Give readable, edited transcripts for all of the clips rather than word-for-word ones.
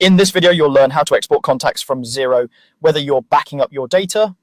In this video, you'll learn how to export contacts from Xero, whether you're backing up your data,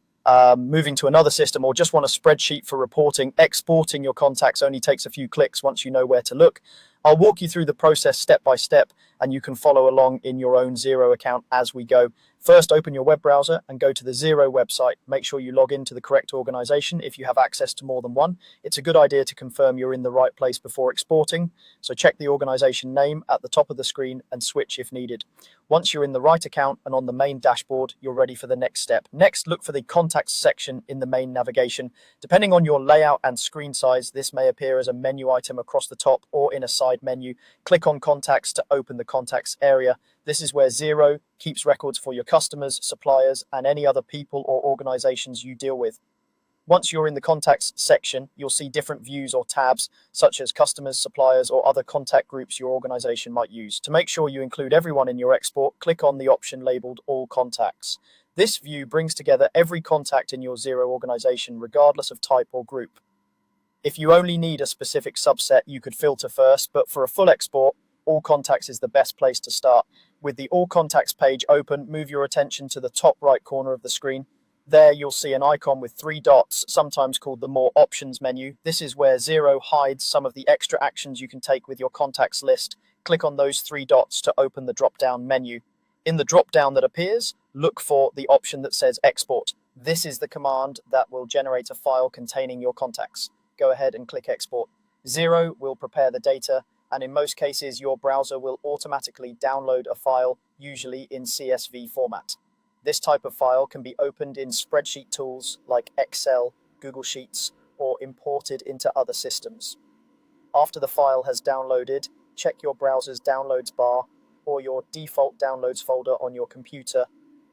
moving to another system, or just want a spreadsheet for reporting. Exporting your contacts only takes a few clicks once you know where to look. I'll walk you through the process step by step, and you can follow along in your own Xero account as we go. First, open your web browser and go to the Xero website. Make sure you log into the correct organization if you have access to more than one. It's a good idea to confirm you're in the right place before exporting, so check the organization name at the top of the screen and switch if needed. Once you're in the right account and on the main dashboard, you're ready for the next step. Next, look for the contacts section in the main navigation. Depending on your layout and screen size, this may appear as a menu item across the top or in a side menu. Click on contacts to open the contacts area. This is where Xero keeps records for your customers, suppliers, and any other people or organizations you deal with. Once you're in the contacts section, you'll see different views or tabs, such as customers, suppliers, or other contact groups your organization might use. To make sure you include everyone in your export, click on the option labeled All Contacts. This view brings together every contact in your Xero organization, regardless of type or group. If you only need a specific subset, you could filter first, but for a full export, All Contacts is the best place to start. With the All Contacts page open, move your attention to the top right corner of the screen. There you'll see an icon with 3 dots, sometimes called the More Options menu. This is where Xero hides some of the extra actions you can take with your contacts list. Click on those 3 dots to open the drop-down menu. In the drop-down that appears, look for the option that says Export. This is the command that will generate a file containing your contacts. Go ahead and click Export. Xero will prepare the data, and in most cases, your browser will automatically download a file, usually in CSV format. This type of file can be opened in spreadsheet tools like Excel, Google Sheets, or imported into other systems. After the file has downloaded, check your browser's downloads bar or your default downloads folder on your computer.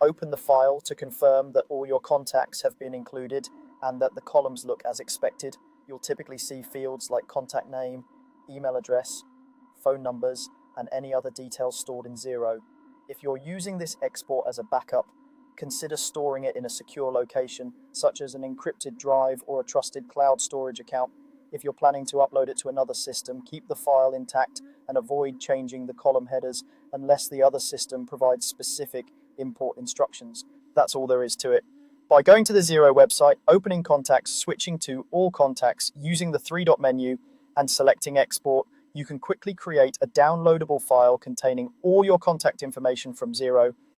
Open the file to confirm that all your contacts have been included and that the columns look as expected. You'll typically see fields like contact name, email address, phone numbers, and any other details stored in Xero. If you're using this export as a backup, consider storing it in a secure location, such as an encrypted drive or a trusted cloud storage account. If you're planning to upload it to another system, keep the file intact and avoid changing the column headers unless the other system provides specific import instructions. That's all there is to it. By going to the Xero website, opening contacts, switching to All Contacts, using the 3-dot menu, and selecting Export, you can quickly create a downloadable file containing all your contact information from Xero.